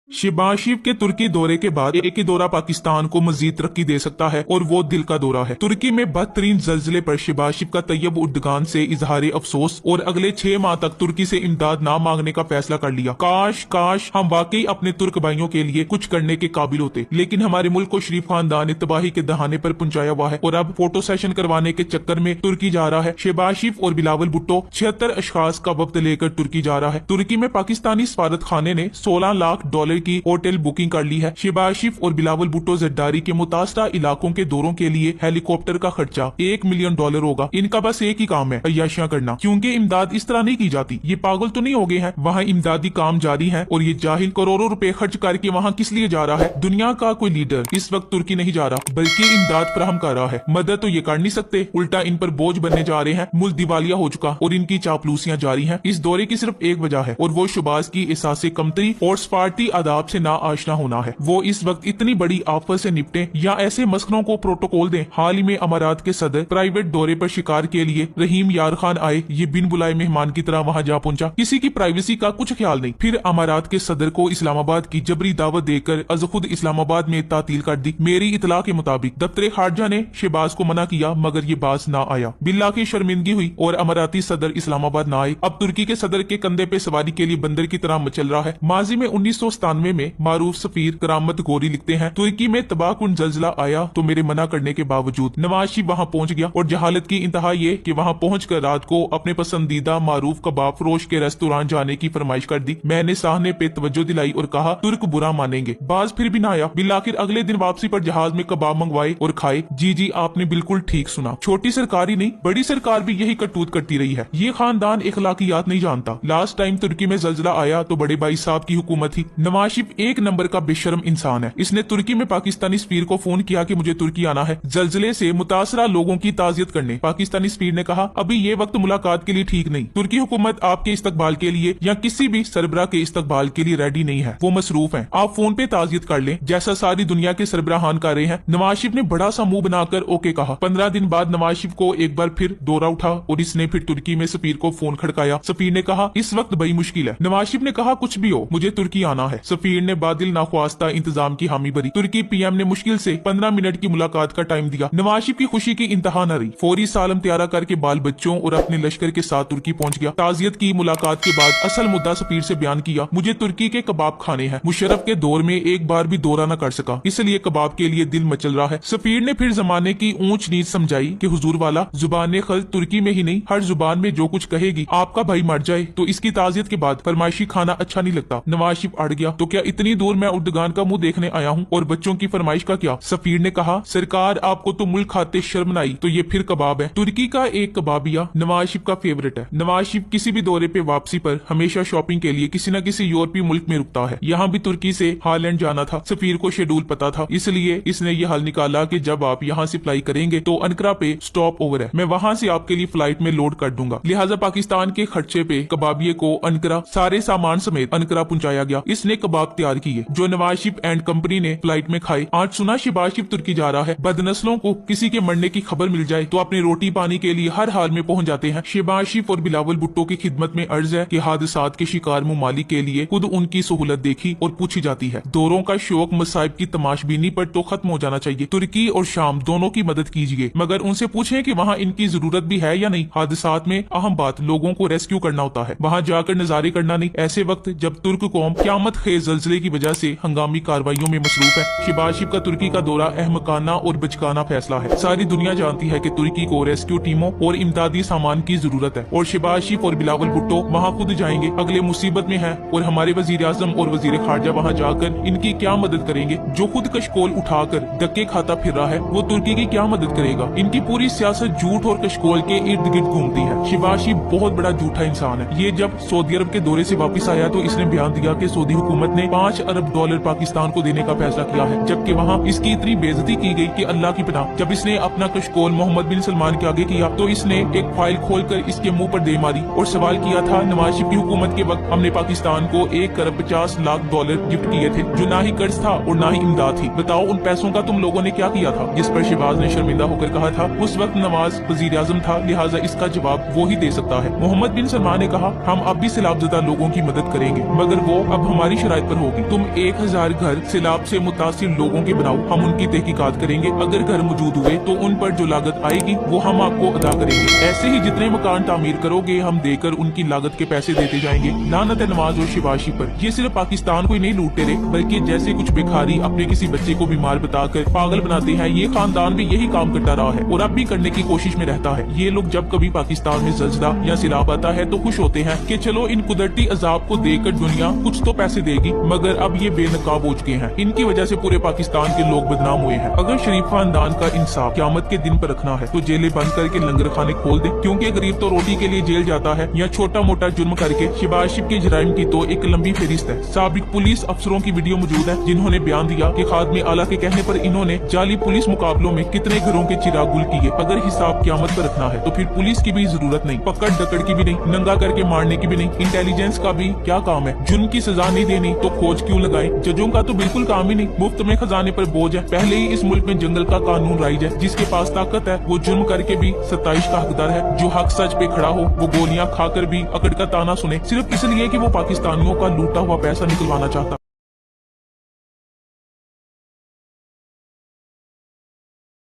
शहबाज शरीफ के तुर्की दौरे के बाद एक ही दौरा पाकिस्तान को मजीद तरक्की दे सकता है और वो दिल का दौरा है। तुर्की में बदतरीन जल्जले पर शहबाज शरीफ का तैयब उर्दगान से इजहार अफसोस और अगले 6 माह तक तुर्की से इमदाद न मांगने का फैसला कर लिया। काश काश हम वाकई अपने तुर्क भाइयों के लिए कुछ करने के काबिल होते, लेकिन हमारे मुल्क को शरीफ खानदान ने तबाही के दहाने पर पहुंचाया हुआ है और अब फोटो सेशन करवाने के चक्कर में तुर्की जा रहा है। शहबाज शरीफ और बिलावल भुट्टो 76 अशखास का वक्त लेकर तुर्की जा रहा है। तुर्की में पाकिस्तानी सफारत खाने ने $16 लाख की होटल बुकिंग कर ली है। शहबाज शरीफ और बिलावल भुट्टो जरदारी के मुतासरा इलाकों के दौरों के लिए हेलीकॉप्टर का खर्चा $1 मिलियन होगा। इनका बस एक ही काम है, अय्याशियां करना, क्योंकि इमदाद इस तरह नहीं की जाती। ये पागल तो नहीं हो गए हैं? वहाँ इमदादी काम जारी है और ये जाहिल करोड़ों रुपए खर्च करके वहाँ किस लिए जा रहा है? दुनिया का कोई लीडर इस वक्त तुर्की नहीं जा रहा, बल्कि इमदाद फराहम कर रहा है। मदद तो ये कर नहीं सकते, उल्टा इन पर बोझ बनने जा रहे हैं। मुल्क दिवालिया हो चुका और इनकी चापलूसियां जारी हैं। इस दौरे की सिर्फ एक वजह है और वो शहबाज की एहसास कमतरी और सफारती आदाब से ना आशना होना है। वो इस वक्त इतनी बड़ी आफत से निपटे या ऐसे मसलों को प्रोटोकॉल दें। हाल ही में अमारात के सदर प्राइवेट दौरे पर शिकार के लिए रहीम यार खान आए। ये बिन बुलाए मेहमान की तरह वहां जा पहुंचा, किसी की प्राइवेसी का कुछ ख्याल नहीं। फिर अमारात के सदर को इस्लामाबाद की जबरी दावत देकर अज खुद इस्लामाबाद में तातील कर दी। मेरी इतला के मुताबिक दफ्तर खारजा ने शहबाज को मना किया, मगर ये बाज ना आया। बिल्ला की शर्मिंदगी हुई और अमाराती सदर इस्लामाबाद ना आए। अब तुर्की के सदर के कंधे पे सवारी के लिए बंदर की तरह मचल रहा है। माजी में 1997 में मारूफ सफीर करामत गोरी लिखते हैं, तुर्की में तबाहकुन जल्जला आया तो मेरे मना करने के बावजूद नवाज शरीफ वहाँ पहुंच गया और जहालत की इंतहा ये कि वहाँ पहुंचकर रात को अपने पसंदीदा मारूफ कबाब फरोश के रेस्तोरां जाने की फरमाइश कर दी। मैंने साहने पे तवज्जो दिलाई और कहा तुर्क बुरा मानेंगे। बाज फिर भी ना आया। बिल आखिर अगले दिन वापसी पर जहाज में कबाब मंगवाए और खाए। जी जी, आपने बिल्कुल ठीक सुना। छोटी सरकार ही नहीं, बड़ी सरकार भी यही करतूत करती रही है। ये खानदान इखलाकियात नहीं जानता। लास्ट टाइम तुर्की में जल्जला आया तो बड़े भाई साहब की हुकूमत थी। नवाज शरीफ एक नंबर का बेशर्म इंसान है। इसने तुर्की में पाकिस्तानी सफीर को फोन किया कि मुझे तुर्की आना है जल्जले से मुतासरा लोगों की ताजियत करने। पाकिस्तानी सफीर ने कहा अभी ये वक्त मुलाकात के लिए ठीक नहीं। तुर्की हुकूमत आपके इस्तकबाल के लिए या किसी भी सरबराह के इस्तकबाल के लिए रेडी नहीं है, वो मसरूफ है। आप फोन पे ताजियत कर लें, जैसा सारी दुनिया के सरबराहान कर रहे हैं। नवाज शरीफ ने बड़ा सा मुंह बनाकर ओके कहा। 15 दिन बाद नवाज शरीफ को एक बार फिर दौरा उठा और इसने फिर तुर्की में सफीर को फोन खड़काया। सफीर ने कहा इस वक्त बड़ी मुश्किल है। नवाज शरीफ ने कहा कुछ भी हो, मुझे तुर्की आना है। सफीर ने बादिल नाख्वास्ता इंतजाम की हामी भरी। तुर्की पीएम ने मुश्किल से 15 मिनट की मुलाकात का टाइम दिया। नवाज शरीफ की खुशी की इंतहा न रही। फौरी सालम तैयारा करके बाल बच्चों और अपने लश्कर के साथ तुर्की पहुंच गया। ताजियत की मुलाकात के बाद असल मुद्दा सफीर से बयान किया, मुझे तुर्की के कबाब खाने हैं। मुशर्रफ के दौर में एक बार भी दौरा न कर सका, इसलिए कबाब के लिए दिल मचल रहा है। सफीर ने फिर जमाने की ऊंच नीच समझाई कि हुजूर वाला जुबान खल तुर्की में ही नहीं, हर जुबान में जो कुछ कहेगी आपका भाई मर जाए तो इसकी ताजियत के बाद फरमाइशी खाना अच्छा नहीं लगता। नवाज शरीफ अड़ गया, तो क्या इतनी दूर मैं उर्दगान का मुंह देखने आया हूँ और बच्चों की फरमाइश का क्या? सफीर ने कहा सरकार आपको तो मुल्क खाते शर्म न आई तो ये फिर कबाब है। तुर्की का एक कबाबिया नवाज शरीफ का फेवरेट है। नवाज शरीफ किसी भी दौरे पे वापसी पर हमेशा शॉपिंग के लिए किसी न किसी यूरोपीय मुल्क में रुकता है। यहाँ भी तुर्की से हालैंड जाना था। सफीर को शेड्यूल पता था, इसलिए इसने ये हल निकाला कि जब आप यहाँ से फ्लाई करेंगे तो अनकरा पे स्टॉप ओवर है, मैं वहाँ से आपके लिए फ्लाइट में लोड कर दूंगा। लिहाजा पाकिस्तान के खर्चे पे कबाबिये को अनकरा सारे सामान समेत अनकरा पहुंचाया गया। इसने कबाब तैयार किए जो नवाज शरीफ एंड कंपनी ने फ्लाइट में खाए। आज सुना शहबाज शरीफ तुर्की जा रहा है। बदनस्लों को किसी के मरने की खबर मिल जाए तो अपनी रोटी पानी के लिए हर हाल में पहुंच जाते हैं। शहबाज शरीफ और बिलावल भुट्टो की खिदमत में अर्ज है कि हादसात के शिकार ममालिक के लिए खुद उनकी सहूलत देखी और पूछी जाती है। दौरों का शौक मसाइब की तमाशबीनी पर तो खत्म हो जाना चाहिए। तुर्की और शाम दोनों की मदद कीजिए, मगर उनसे पूछें कि वहाँ इनकी जरूरत भी है या नहीं। हादसात में अहम बात लोगों को रेस्क्यू करना होता है, वहाँ जाकर नजारे करना नहीं। ऐसे वक्त जब तुर्क कौम क़यामत खेज जल्जले की वजह से हंगामी कार्रवाइयों में मसरूफ है। शहबाज शरीफ का तुर्की का दौरा अहमकाना और बचकाना फैसला है। सारी दुनिया जानती है कि तुर्की को रेस्क्यू टीमों और इमदादी सामान की जरूरत है और शहबाज शरीफ और बिलावल भुट्टो वहाँ खुद जाएंगे। अगले मुसीबत में है और हमारे वजीर आजम और वजीर खारजा वहाँ जाकर इनकी क्या मदद करेंगे? जो खुद कशकोल उठाकर धक्के खाता फिर रहा है वो तुर्की की क्या मदद करेगा? इनकी पूरी सियासत झूठ और कशकोल के इर्द गिर्द घूमती है। शहबाज शरीफ बहुत बड़ा झूठा इंसान है। ये जब सऊदी अरब के दौरे से वापस आया तो इसने बयान दिया कि सऊदी हुकूमत ने $5 अरब पाकिस्तान को देने का फैसला किया है, जबकि वहाँ इसकी इतनी बेइज्जती की गई कि अल्लाह की पनाह। जब इसने अपना कशकोल मोहम्मद बिन सलमान के आगे किया तो इसने एक फाइल खोलकर इसके मुंह पर दे मारी और सवाल किया था नवाज शरीफ की हुकूमत के वक्त हमने पाकिस्तान को $1 अरब 50 लाख गिफ्ट किए थे, जो ना ही कर्ज था और ना ही इमदाद थी। बताओ उन पैसों का तुम लोगों ने क्या किया था? जिस पर शहबाज ने शर्मिंदा होकर कहा था उस वक्त नवाज वजीर आजम था, लिहाजा इसका जवाब वो ही दे सकता है। मोहम्मद बिन सलमान ने कहा हम अब भी सैलाबज़दा लोगों की मदद करेंगे, मगर वो अब हमारी शराइत पर होगी। तुम 1000 घर सैलाब से मुतासिर लोगों के बनाओ, हम उनकी तहकीकात करेंगे। अगर घर मौजूद हुए तो उन पर जो लागत आएगी वो हम आपको अदा करेंगे। ऐसे ही जितने मकान तामीर करोगे हम देकर उनकी लागत के पैसे देते जाएंगे। लानत है नवाज और शिवाशी पर। ये सिर्फ पाकिस्तान को ही नहीं लूटते रहे, बल्कि जैसे कुछ भिखारी अपने किसी बच्चे को बीमार बताकर पागल बनाते हैं, ये खानदान भी यही काम करता रहा है और अब भी करने की कोशिश में रहता है। ये लोग जब कभी पाकिस्तान में जल्जला या सैलाब आता है तो खुश होते हैं कि चलो इन कुदरती अजाब को देकर दुनिया कुछ तो पैसे देगी, मगर अब ये बेनकाब हो चुके हैं। इनकी वजह से पूरे पाकिस्तान के लोग बदनाम हुए हैं। अगर शरीफ खानदान का इंसाफ क़यामत के दिन पर रखना है तो जेलें बंद करके लंगर खाने खोल दे, क्योंकि गरीब तो रोटी के लिए जेल जाता है या छोटा मोटा जुर्म करके। शहबाज शरीफ के जराइम की तो एक लंबी फहरिस्त है। साबिक पुलिस अफसरों की वीडियो मौजूद है जिन्होंने बयान दिया कि खादमे आला के कहने पर इन्होंने जाली पुलिस मुकाबलों में कितने घरों के चिराग गुल किए। अगर हिसाब क़यामत पर रखना है तो फिर पुलिस की भी जरूरत नहीं, पकड़ दकड़ की भी नहीं, नंगा करके मारने की भी नहीं, इंटेलिजेंस का भी क्या काम है। जुर्म की सजा नहीं देनी तो खोज क्यों लगाए। जजों का तो बिल्कुल काम ही नहीं, मुफ्त में खजाने पर बोझ है। पहले ही इस मुल्क में जंगल का कानून राइज है। जिसके पास ताकत है वो जुर्म करके भी सताइश का हकदार है। जो हक सच पे खड़ा हो वो गोलियां खाकर भी अकड़ का ताना सुने, सिर्फ इसलिए कि वो पाकिस्तानियों का लूटा हुआ पैसा निकलवाना चाहता।